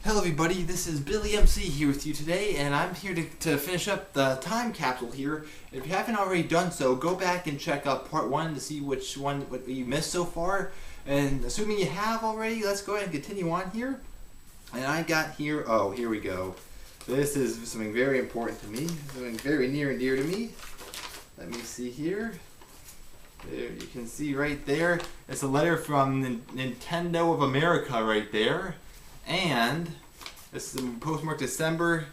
Hello everybody, this is BillyMC here with you today, and I'm here to finish up the time capsule here. If you haven't already done so, go back and check out part 1 to see what you missed so far. And assuming you have already, let's go ahead and continue on here. And I got here, oh, here we go. This is something very important to me, something very near and dear to me. Let me see here. There, you can see right there, it's a letter from Nintendo of America right there. And this is postmarked December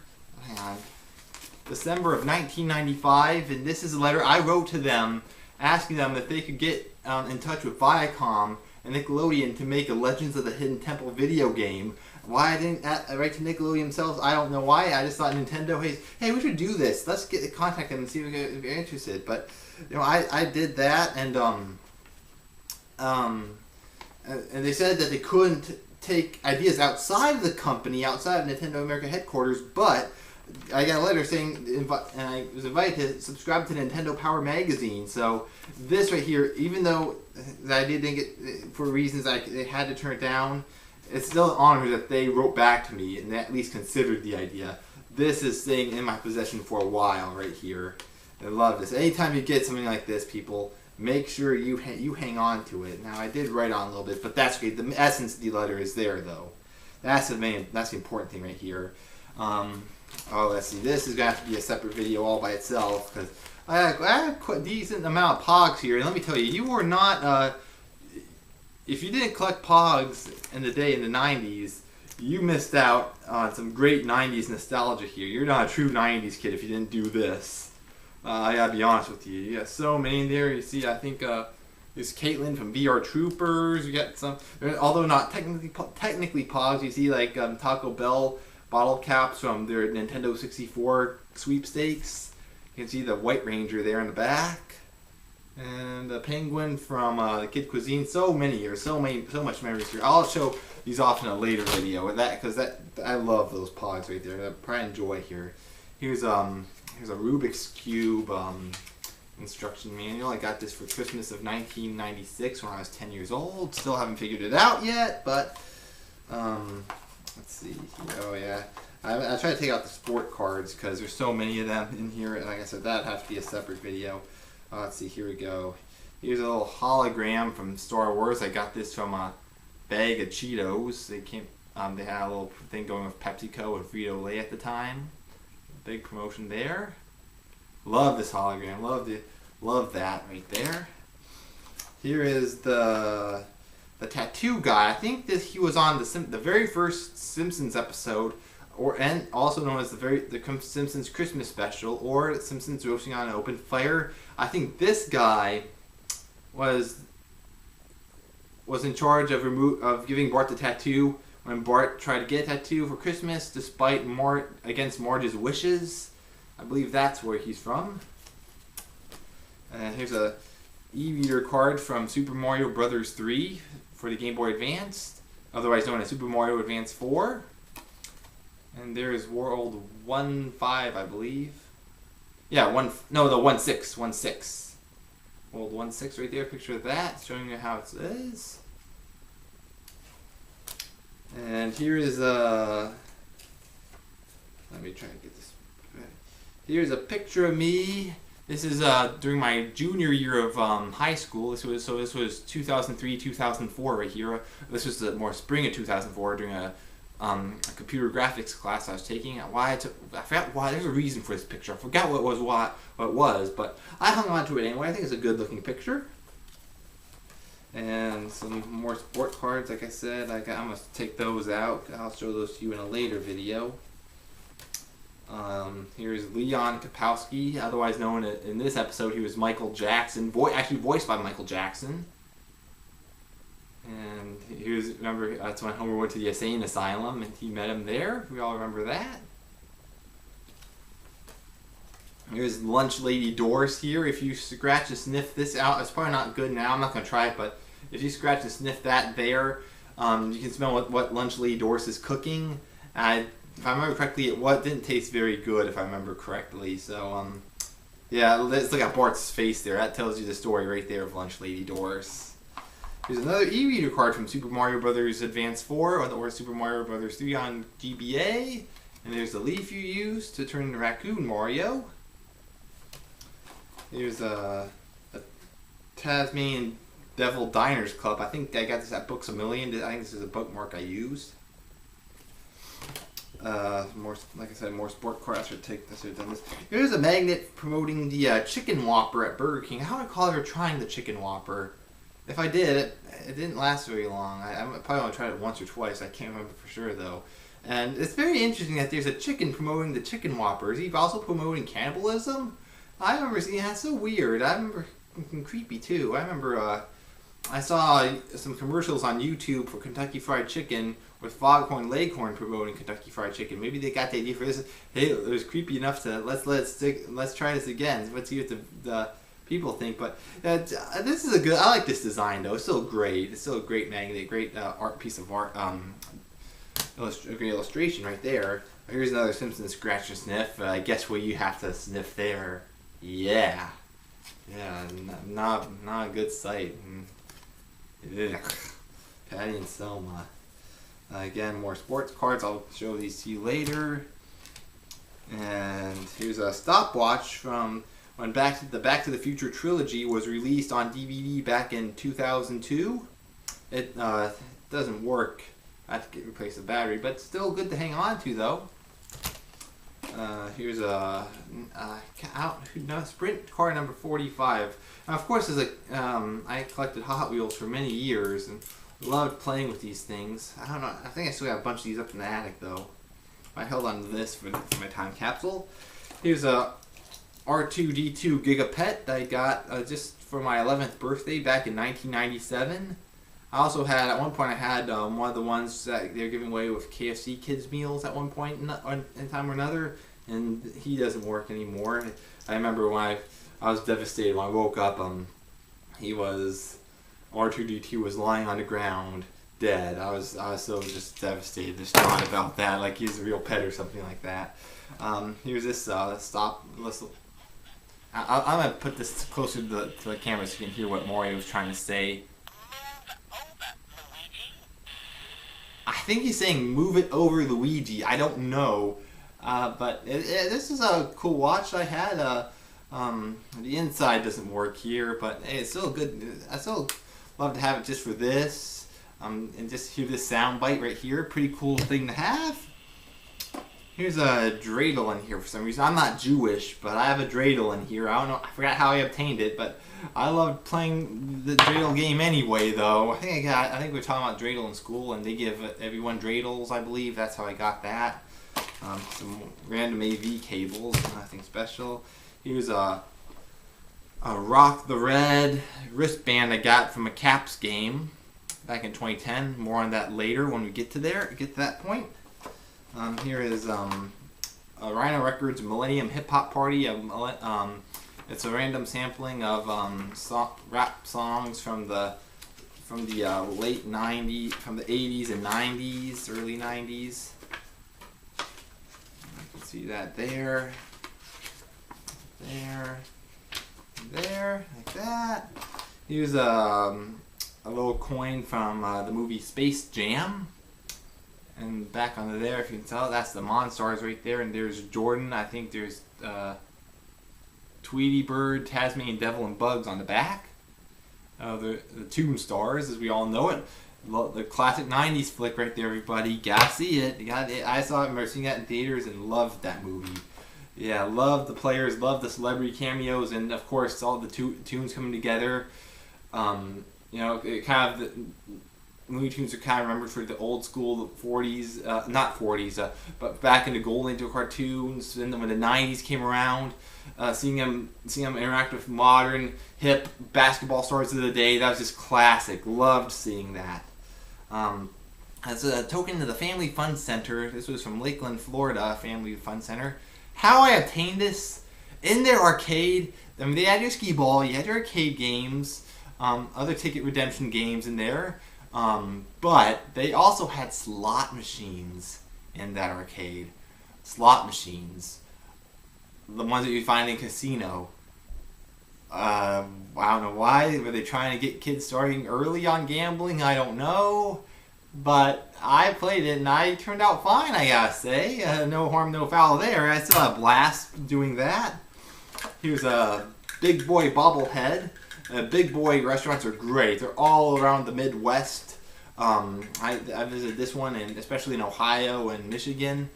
of 1995, and this is a letter I wrote to them asking them if they could get in touch with Viacom and Nickelodeon to make a Legends of the Hidden Temple video game. Why I didn't write to Nickelodeon themselves, I don't know why. I just thought Nintendo, hey, we should do this. Let's get contact them and see if you're interested. But you know, I did that, and they said that they couldn't take ideas outside of the company, outside of Nintendo America headquarters, but I got a letter saying, and I was invited to subscribe to Nintendo Power Magazine. So this right here, even though the idea didn't get, for reasons they had to turn it down, it's still an honor that they wrote back to me and at least considered the idea. This is staying in my possession for a while right here. I love this. Anytime you get something like this, people, make sure you hang on to it. Now, I did write on a little bit, but that's great. The essence of the letter is there, though. That's the important thing right here. Oh, let's see. This is going to have to be a separate video all by itself, because I have quite a decent amount of Pogs here. And let me tell you, you are not, if you didn't collect Pogs in the 90s, you missed out on some great 90s nostalgia here. You're not a true 90s kid if you didn't do this. I gotta be honest with you. You got so many in there. You see, I think there's Caitlin from VR Troopers. You got some, although not technically Pogs. You see like Taco Bell bottle caps from their Nintendo 64 sweepstakes. You can see the White Ranger there in the back, and the Penguin from the Kid Cuisine. So many here, so much memories here. I'll show these off in a later video because I love those Pogs right there. I probably enjoy here. Here's a Rubik's Cube instruction manual. I got this for Christmas of 1996 when I was 10 years old. Still haven't figured it out yet, but let's see. Oh yeah, I try to take out the sport cards because there's so many of them in here. And like I said, that'd have to be a separate video. Let's see. Here we go. Here's a little hologram from Star Wars. I got this from a bag of Cheetos. They had a little thing going with PepsiCo and Frito-Lay at the time. Big promotion there. Love this hologram. Love that right there. Here is the tattoo guy. I think that he was on the very first Simpsons episode, and also known as the Simpsons Christmas special, or Simpsons Roasting on an Open Fire. I think this guy was in charge of giving Bart the tattoo when Bart tried to get a tattoo for Christmas, despite against Marge's wishes. I believe that's where he's from. And here's a e-reader card from Super Mario Bros. 3 for the Game Boy Advance, otherwise known as Super Mario Advance 4. And there's World 1.5, I believe. Yeah, the 1.6. World 1.6 right there, picture of that, showing you how it is. And here is let me try and get this. Here's a picture of me. This is during my junior year of high school. This was 2003, 2004 right here. This was the more spring of 2004 during a computer graphics class I was taking. I forgot why. There's a reason for this picture. I forgot what it was, but I hung on to it anyway. I think it's a good looking picture. And some more sport cards, like I said. I'm going to take those out. I'll show those to you in a later video. Here's Leon Kapowski, otherwise known in this episode, he was Michael Jackson, actually voiced by Michael Jackson. And remember, that's when Homer went to the insane asylum, and he met him there. We all remember that. Here's Lunch Lady Doris here. If you scratch and sniff this out, it's probably not good now. I'm not going to try it, but if you scratch and sniff that there, you can smell what Lunch Lady Doris is cooking. If I remember correctly, it didn't taste very good, if I remember correctly. So, yeah, let's look at Bart's face there. That tells you the story right there of Lunch Lady Doris. Here's another e-reader card from Super Mario Bros. Advance 4 or Super Mario Bros. 3 on GBA. And there's the leaf you use to turn into Raccoon Mario. Here's a Tasmanian Devil Diners Club. I think I got this at Books A Million. I think this is a bookmark I used. More, like I said, more sport cards. I should have done this. Here's a magnet promoting the Chicken Whopper at Burger King. I don't recall ever trying the Chicken Whopper. If I did, it didn't last very long. I probably only tried it once or twice. I can't remember for sure though. And it's very interesting that there's a chicken promoting the Chicken Whopper. Is he also promoting cannibalism? I remember seeing that's so weird. I remember creepy too. I remember I saw some commercials on YouTube for Kentucky Fried Chicken with Foghorn Leghorn promoting Kentucky Fried Chicken. Maybe they got the idea for this. Hey, it was creepy enough to let's try this again. Let's see what the people think. But this is a good. I like this design though. It's still great. It's still a great magnet, great art piece of art. Great illustration right there. Here's another Simpsons scratch and sniff. Guess what you have to sniff there? Yeah, not a good sight. Ugh. Patty and Selma. Again, more sports cards. I'll show these to you later. And here's a stopwatch from when Back to the Future trilogy was released on DVD back in 2002. It doesn't work. I have to replace the battery, but still good to hang on to though. Here's a Sprint car number 45. Now, of course, I collected Hot Wheels for many years and loved playing with these things. I don't know. I think I still got a bunch of these up in the attic though. I held on to this for my time capsule. Here's a R2-D2 Gigapet that I got just for my 11th birthday back in 1997. I also had, at one point I had one of the ones that they're giving away with KFC kids meals at one point in time or another, and he doesn't work anymore. I remember when I was devastated when I woke up. R2-D2 was lying on the ground dead. I was so just devastated, distraught about that, like he's a real pet or something like that. Here's this stop. I'm gonna put this closer to the camera so you can hear what Mario was trying to say. I think he's saying "move it over, Luigi." I don't know, but this is a cool watch I had. The inside doesn't work here, but hey, it's still good. I still love to have it just for this, and just hear this sound bite right here. Pretty cool thing to have. Here's a dreidel in here for some reason. I'm not Jewish, but I have a dreidel in here. I don't know. I forgot how I obtained it, but I loved playing the dreidel game anyway. Though I think we were talking about dreidel in school, and they give everyone dreidels. I believe that's how I got that. Some random AV cables, nothing special. Here's a Rock the Red wristband I got from a Caps game back in 2010. More on that later when we get to that point. Here is Rhino Records Millennium Hip Hop Party. It's a random sampling of rap songs from the late 90s, from the 80s and 90s, early 90s. You can see that there, like that. Here's a little coin from the movie Space Jam. And back under there, if you can tell, that's the Monstars right there. And there's Jordan. I think there's Tweety Bird, Tasmanian Devil, and Bugs on the back. The Toon Stars, as we all know it. The classic 90s flick right there, everybody. Gotta see it. I saw it, I remember seeing that in theaters and loved that movie. Yeah, loved the players, loved the celebrity cameos, and of course all the tunes coming together. It kind of... Looney Tunes are kind of remembered for the old school 40s, not 40s, but back in the golden age of cartoons. And then when the 90s came around, seeing them interact with modern, hip basketball stars of the day, that was just classic. Loved seeing that. As a token to the Family Fun Center, this was from Lakeland, Florida, Family Fun Center. How I obtained this? In their arcade, I mean, they had your skee ball, you had your arcade games, other ticket redemption games in there. But they also had slot machines in that arcade. Slot machines. The ones that you find in casino. I don't know why. Were they trying to get kids starting early on gambling? I don't know. But I played it and I turned out fine, I gotta say. No harm, no foul there. I still have a blast doing that. Here's a Big Boy bobblehead. Big Boy restaurants are great. They're all around the Midwest. I visited this one, and especially in Ohio and Michigan.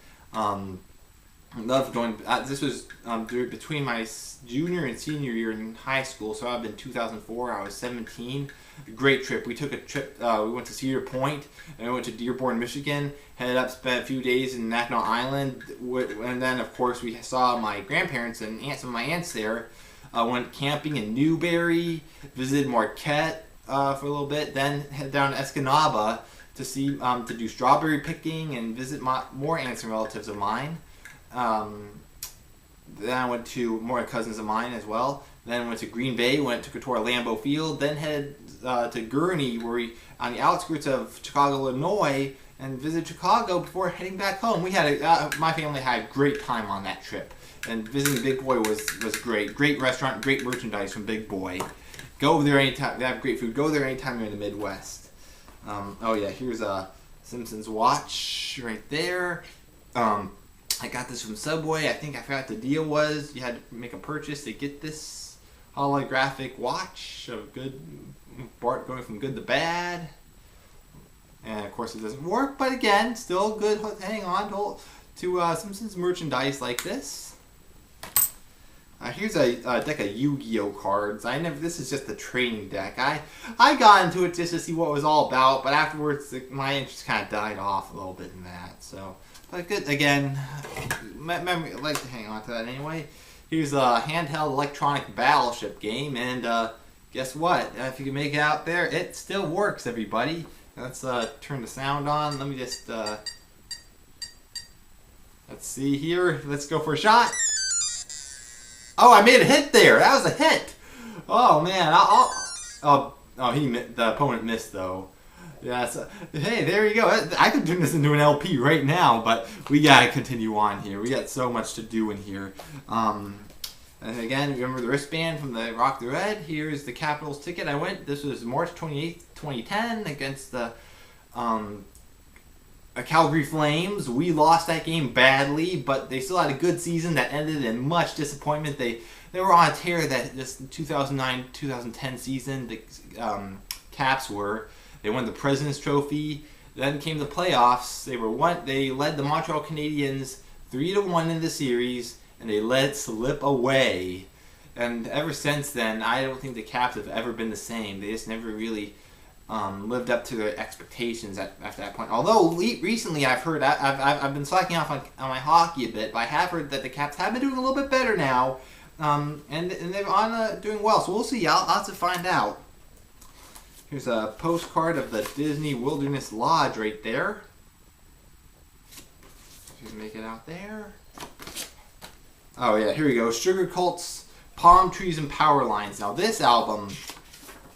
Love going. This was between my junior and senior year in high school, so I've been 2004. I was 17. Great trip. We took a trip. We went to Cedar Point, and we went to Dearborn, Michigan. Headed up, spent a few days in Mackinac Island, and then of course we saw my grandparents and some of my aunts there. Went camping in Newberry. Visited Marquette for a little bit. Then headed down to Escanaba to see to do strawberry picking and visit more aunts and relatives of mine. Then I went to more cousins of mine as well. Then went to Green Bay, took a tour of Lambeau Field. Then headed to Gurnee, where we on the outskirts of Chicago, Illinois, and visited Chicago before heading back home. We had my family had a great time on that trip, and visiting Big Boy was great. Great restaurant, great merchandise from Big Boy. Go there anytime. They have great food. Go there anytime you're in the Midwest. Oh yeah, here's a Simpsons watch right there. I got this from Subway. I think I forgot the deal was. You had to make a purchase to get this holographic watch of Bart going from good to bad. And of course it doesn't work, but again, still good. Hang on to Simpsons merchandise like this. Here's a deck of Yu-Gi-Oh cards. This is just a trading deck. I got into it just to see what it was all about, but afterwards my interest kind of died off a little bit in that. So. But good, again, memory, I'd like to hang on to that anyway. Here's a handheld electronic battleship game, and guess what? If you can make it out there, it still works, everybody. Let's turn the sound on. Let me just, let's see here. Let's go for a shot. Oh, I made a hit there. That was a hit. Oh, man. The opponent missed, though. Yeah, so, hey, there you go. I could turn this into an LP right now, but we gotta continue on here. We got so much to do in here. And again, remember the wristband from the Rock the Red. Here's the Capitals ticket. This was March 28th, 2010 against the Calgary Flames. We lost that game badly, but they still had a good season that ended in much disappointment. They were on a tear that this 2009-2010 season, the Caps were. They won the President's Trophy. Then came the playoffs. They led the Montreal Canadiens 3-1 in the series, and they let it slip away. And ever since then, I don't think the Caps have ever been the same. They just never really lived up to their expectations after that point. Although recently I've heard I've been slacking off on my hockey a bit, but I have heard that the Caps have been doing a little bit better now, and they're on doing well. So we'll see. I'll have to find out. Here's a postcard of the Disney Wilderness Lodge right there. You can make it out there. Oh yeah, here we go. Sugar Cult's Palm Trees and Power Lines. Now this album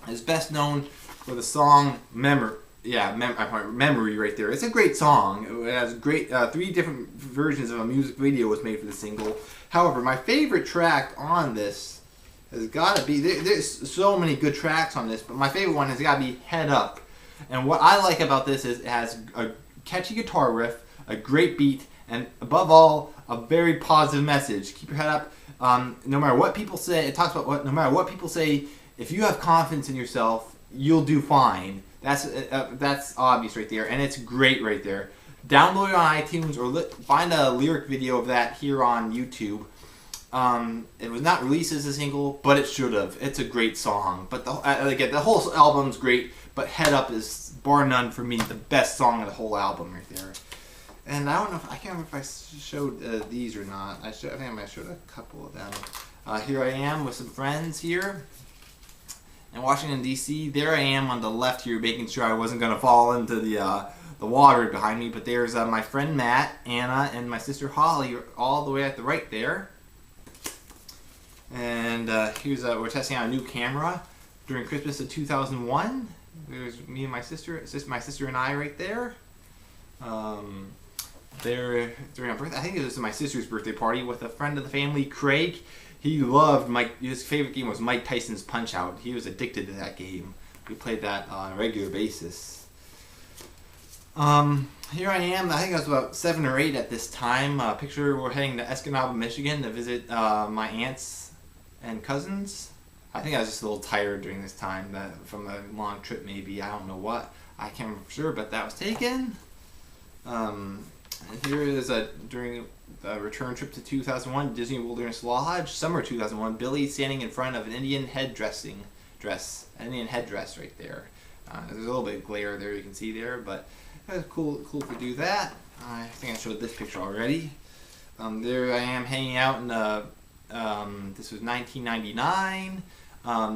is best known for the song Memory right there. It's a great song. It has great 3 different versions of a music video was made for the single. However, my favorite track on this has got to be, there's so many good tracks on this, but my favorite one has got to be Head Up. And what I like about this is it has a catchy guitar riff, a great beat, and above all, a very positive message. Keep your head up. No matter what people say, it talks about no matter what people say, if you have confidence in yourself, you'll do fine. That's obvious right there, and it's great right there. Download it on iTunes or find a lyric video of that here on YouTube. It was not released as a single, but it should have. It's a great song. But the whole album's great, but Head Up is, bar none for me, the best song of the whole album right there. And I can't remember if I showed these or not. I think I might have showed a couple of them. Here I am with some friends here in Washington, D.C. There I am on the left here, making sure I wasn't going to fall into the water behind me. But there's my friend Matt, Anna, and my sister Holly all the way at the right there. And here's we're testing out a new camera during Christmas of 2001. There's me and my sister and I right there. There during our birthday, I think it was my sister's birthday party with a friend of the family, Craig. he loved his favorite game was Mike Tyson's Punch-Out. He was addicted to that game. We played that on a regular basis. Here I am. I think I was about 7 or 8 at this time. Picture we're heading to Escanaba, Michigan to visit my aunts and cousins. I think I was just a little tired during this time from a long trip maybe. I don't know what. I can't remember for sure, but that was taken. And here is during the return trip to 2001, Disney Wilderness Lodge, summer 2001. Billy standing in front of an Indian headdress right there. There's a little bit of glare there you can see there, but it was cool to do that. I think I showed this picture already. There I am hanging out in this was 1999.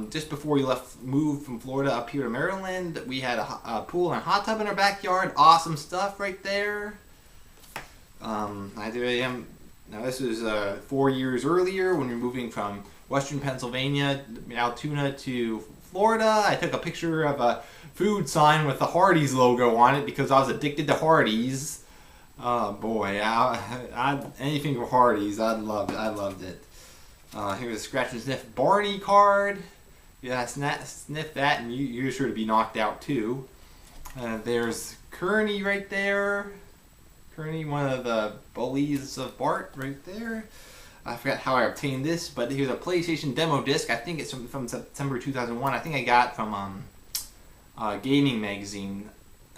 Just before we moved from Florida up here to Maryland, we had a pool and a hot tub in our backyard. Awesome stuff right there. There I am. Now this was 4 years earlier when we were moving from Western Pennsylvania, Altoona to Florida. I took a picture of a food sign with the Hardee's logo on it because I was addicted to Hardee's. Oh boy, anything for Hardee's, I loved it. Here's a scratch and sniff Barney card. Yeah, sniff that and you're sure to be knocked out too. There's Kearney right there. Kearney, one of the bullies of Bart right there. I forgot how I obtained this, but here's a PlayStation demo disc. I think it's from September 2001. I think I got it from Gaming Magazine.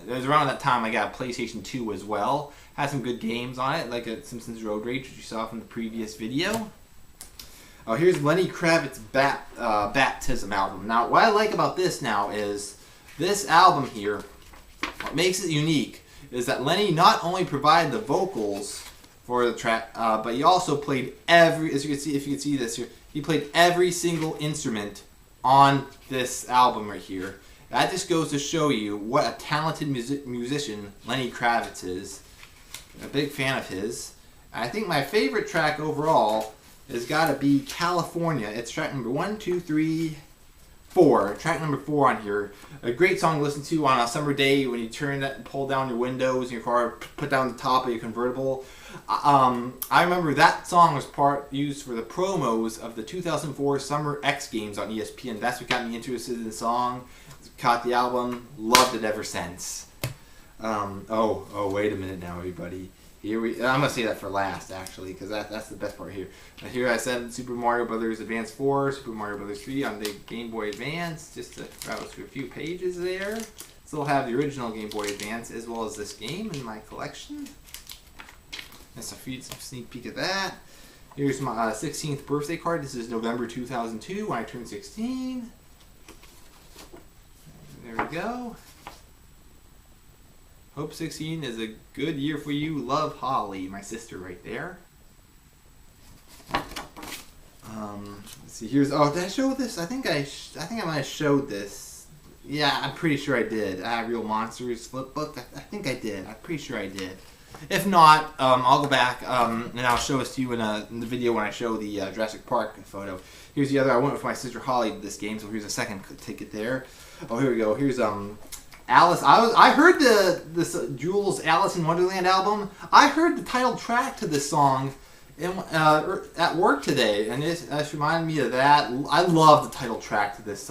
It was around that time I got a PlayStation 2 as well. Had some good games on it, like a Simpsons Road Rage, which you saw from the previous video. Oh, here's Lenny Kravitz's Baptism album. Now, what I like about this now is this album here, what makes it unique is that Lenny not only provided the vocals for the track, but he also played as you can see, if you can see this here, he played every single instrument on this album right here. That just goes to show you what a talented musician Lenny Kravitz is. I'm a big fan of his. I think my favorite track overall has got to be California. It's track number 1, 2, 3, 4. Track number 4 on here. A great song to listen to on a summer day when you turn that and pull down your windows in your car, put down the top of your convertible. I remember that song was used for the promos of the 2004 Summer X Games on ESPN. That's what got me interested in the song. Caught the album, loved it ever since. Wait a minute now, everybody. I'm gonna say that for last, actually, because that's the best part here. Here I said Super Mario Brothers Advance 4, Super Mario Brothers 3 on the Game Boy Advance. Just to browse through a few pages there. Still have the original Game Boy Advance as well as this game in my collection. That's a sneak peek of that. Here's my 16th birthday card. This is November 2002 when I turned 16. There we go. Hope 16 is a good year for you. Love, Holly, my sister right there. Let's see. Did I show this? I think I might have showed this. Yeah, I'm pretty sure I did. Real Monsters flip book. I think I did. I'm pretty sure I did. If not, I'll go back and I'll show this to you in the video when I show the Jurassic Park photo. Here's the other. I went with my sister Holly to this game, so here's a second ticket there. Oh, here we go. Here's Alice. I heard this Jules Alice in Wonderland album. I heard the title track to this song at work today, and it reminded me of that. I love the title track to this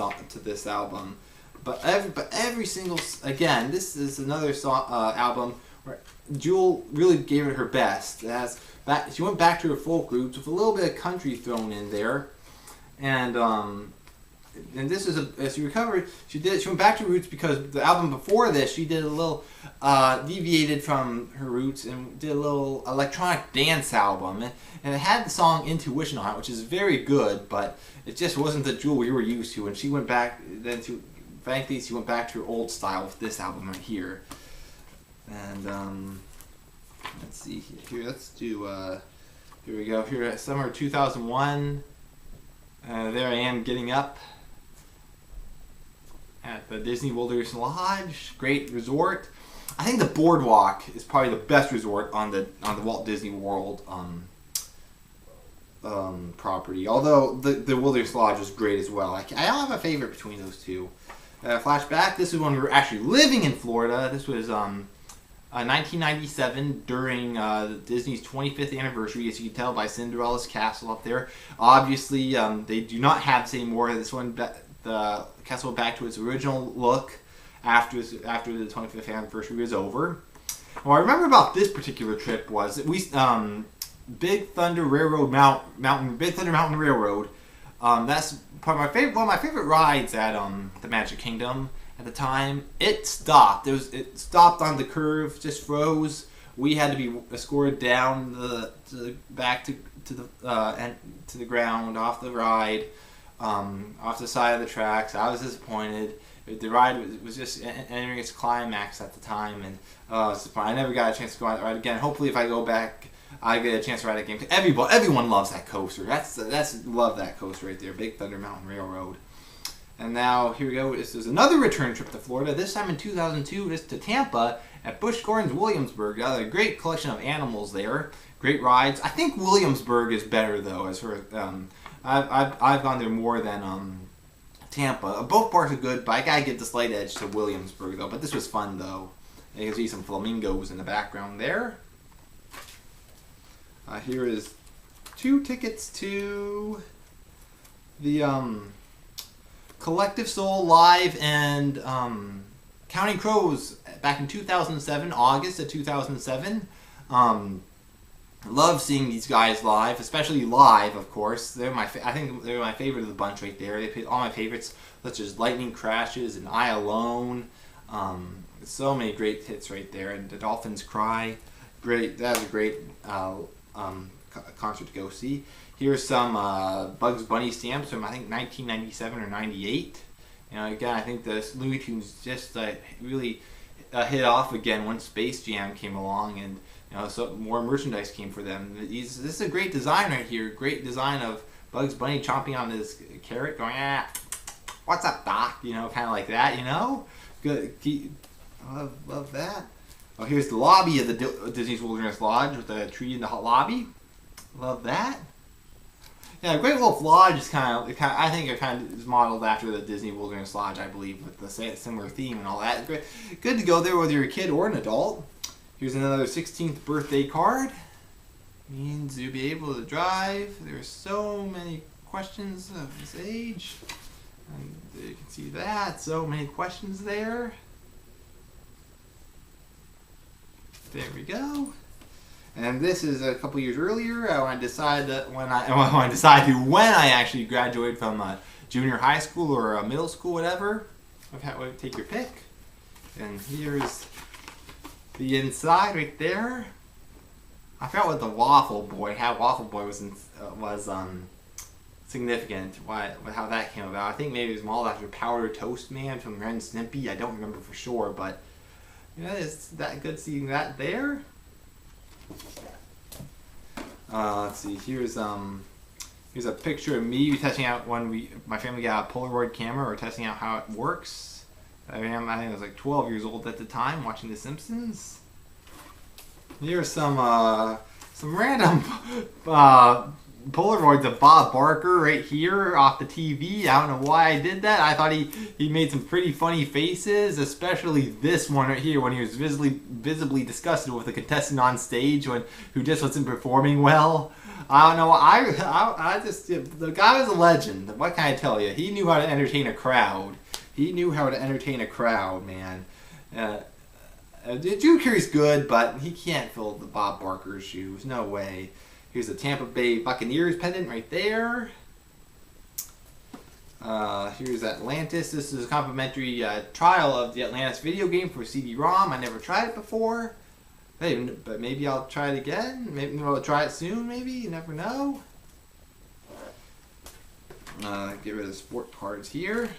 album. But every single, again, this is another song album where Jewel really gave it her best. She went back to her folk roots with a little bit of country thrown in there, and this is as she recovered, she went back to her roots because the album before this she did a little deviated from her roots and did a little electronic dance album, and it had the song Intuition on it, which is very good, but it just wasn't the Jewel we were used to. And she went back frankly, she went back to her old style with this album right here. And let's see here. Let's do here we go. Here at summer 2001. There I am getting up at the Disney Wilderness Lodge. Great resort. I think the boardwalk is probably the best resort on the Walt Disney World property. Although the Wilderness Lodge is great as well. I don't have a favorite between those two. Flashback. This is when we were actually living in Florida. This was 1997 during Disney's 25th anniversary, as you can tell by Cinderella's castle up there. Obviously, they do not have this anymore. This one, the castle went back to its original look after the 25th anniversary was over. What I remember about this particular trip was that we Big Thunder Railroad Big Thunder Mountain Railroad. That's probably one of my favorite rides at the Magic Kingdom. At the time, it stopped. It stopped on the curve, just froze. We had to be escorted down back to the ground, off the ride, off the side of the tracks. I was disappointed. The ride was just entering its climax at the time, and I never got a chance to go on that ride again. Hopefully, if I go back, I get a chance to ride that game. Everyone loves that coaster. Love that coaster right there, Big Thunder Mountain Railroad. And now, here we go. This is another return trip to Florida, this time in 2002, this to Tampa at Busch Gardens Williamsburg. A great collection of animals there. Great rides. I think Williamsburg is better, though, as for I've gone there more than Tampa. Both parks are good, but I gotta give the slight edge to Williamsburg, though. But this was fun, though. You can see some flamingos in the background there. Here is 2 tickets to the Collective Soul Live and Counting Crows back in 2007, August of 2007. Love seeing these guys live, especially live, of course. I think they're my favorite of the bunch right there. They played all my favorites, such as Lightning Crashes and I Alone. So many great hits right there. And The Dolphins Cry. Great. That was a great concert to go see. Here's some Bugs Bunny stamps from, I think, 1997 or 98. Again, I think the Looney Tunes just really hit off again once Space Jam came along, and so more merchandise came for them. This is a great design right here. Great design of Bugs Bunny chomping on this carrot, going, what's up, Doc? Kind of like that. Good. Love that. Oh, here's the lobby of the Disney's Wilderness Lodge with a tree in the lobby. Love that. Yeah, Great Wolf Lodge is I think it is modeled after the Disney Wilderness Lodge, I believe, with the similar theme and all that. Great. Good to go there whether you're a kid or an adult. Here's another 16th birthday card. Means you'll be able to drive. There's so many questions of this age. And you can see that. So many questions there. There we go. And this is a couple years earlier. When I decided when I actually graduated from junior high school or middle school, whatever. Take your pick. And here's the inside right there. I forgot what the Waffle Boy, how Waffle Boy was significant. How that came about. I think maybe it was modeled after Powder Toast Man from Ren and Snippy. I don't remember for sure, but it's that good seeing that there. Let's see. Here's a picture of me testing out when my family got a Polaroid camera, or testing out how it works. I think I was like 12 years old at the time, watching The Simpsons. Here's some random Polaroids of Bob Barker right here off the TV. I don't know why I did that. I thought he made some pretty funny faces, especially this one right here when he was visibly disgusted with the contestant on stage who just wasn't performing well. I don't know. The guy was a legend. What can I tell you? He knew how to entertain a crowd. Man. Drew Carey's good, but he can't fill the Bob Barker's shoes. No way. Here's the Tampa Bay Buccaneers pendant right there. Here's Atlantis. This is a complimentary trial of the Atlantis video game for CD-ROM. I never tried it before. Hey, but maybe I'll try it again. Maybe I'll try it soon, maybe. You never know. Get rid of the sport cards here.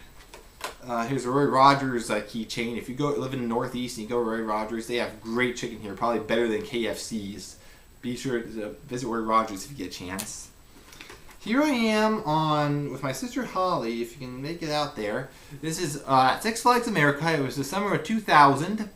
Here's a Roy Rogers keychain. If you live in the Northeast and you go to Roy Rogers, they have great chicken here, probably better than KFC's. Be sure to visit Roy Rogers if you get a chance. Here I am with my sister Holly, if you can make it out there. This is at Six Flags America. It was the summer of 2000,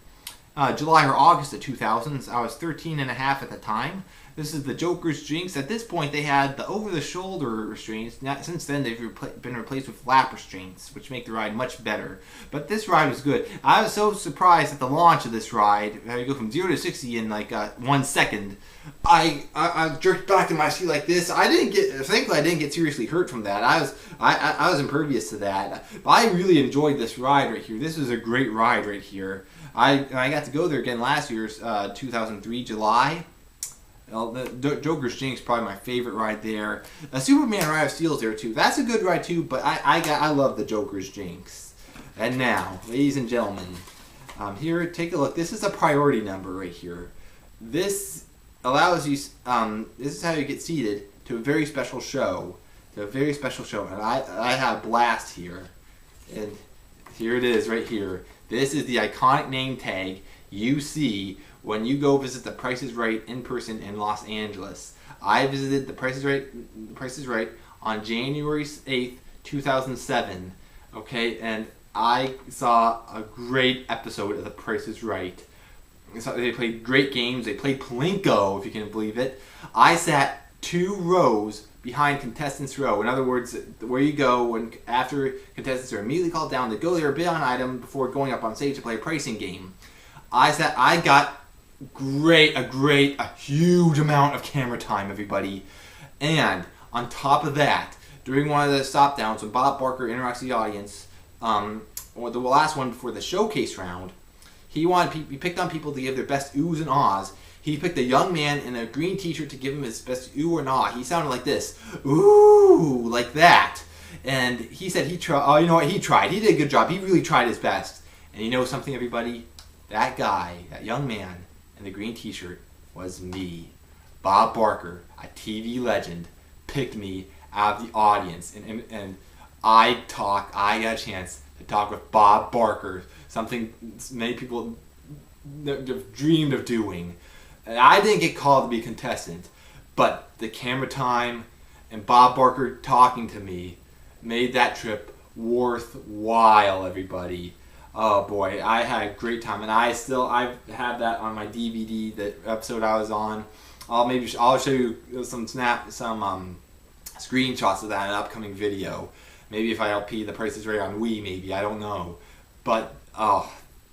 July or August of 2000s. I was 13 and a half at the time. This is the Joker's Jinx. At this point, they had the over-the-shoulder restraints. Since then, they've been replaced with lap restraints, which make the ride much better. But this ride was good. I was so surprised at the launch of this ride. How you go from 0 to 60 in like 1 second. I jerked back in my seat like this. Thankfully, I didn't get seriously hurt from that. I was impervious to that. But I really enjoyed this ride right here. This was a great ride right here. I got to go there again last year, 2003 July. Well, the Joker's Jinx is probably my favorite ride there. Superman Ride of Steel's there too. That's a good ride too, but I love the Joker's Jinx. And now, ladies and gentlemen, here, take a look. This is a priority number right here. This allows you. This is how you get seated to a very special show. And I had a blast here. And here it is right here. This is the iconic name tag you see when you go visit the Price is Right in person in Los Angeles. I visited the Price is Right on January 8th, 2007. Okay, and I saw a great episode of the Price is Right. They played great games. They played Plinko, if you can believe it. I sat 2 rows behind contestants row. In other words, where you go when after contestants are immediately called down, they go there, bid on an item before going up on stage to play a pricing game. I got a huge amount of camera time, everybody. And on top of that, during one of the stop downs when Bob Barker interacts with the audience, or the last one before the showcase round, he picked on people to give their best oohs and ahs. He picked a young man in a green t-shirt to give him his best ooh or ah. He sounded like this, ooh, like that. And he said he tried. Oh, you know what? He tried. He did a good job. He really tried his best. And you know something, everybody? That guy, that young man in the green t-shirt was me. Bob Barker, a TV legend, picked me out of the audience. And I got a chance to talk with Bob Barker, something many people have dreamed of doing. And I didn't get called to be a contestant, but the camera time and Bob Barker talking to me made that trip worthwhile, everybody. Oh boy, I had a great time, and I have that on my DVD, the episode I was on. I'll show you some screenshots of that in an upcoming video. Maybe if I LP The Price is Right on Wii, maybe, I don't know. But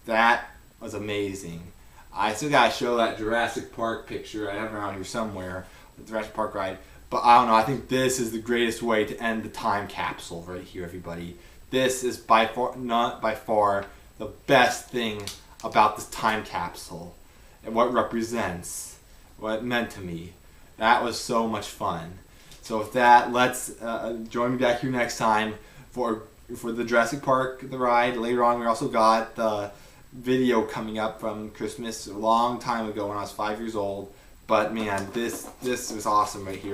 that was amazing. I still gotta show that Jurassic Park picture I have around here somewhere, the Jurassic Park ride. But I don't know, I think this is the greatest way to end the time capsule right here, everybody. This is not by far the best thing about this time capsule and what it represents, what it meant to me. That was so much fun. So with that, let's join me back here next time for the Jurassic Park, the ride. Later on, we also got the video coming up from Christmas a long time ago when I was 5 years old. But man, this was awesome right here.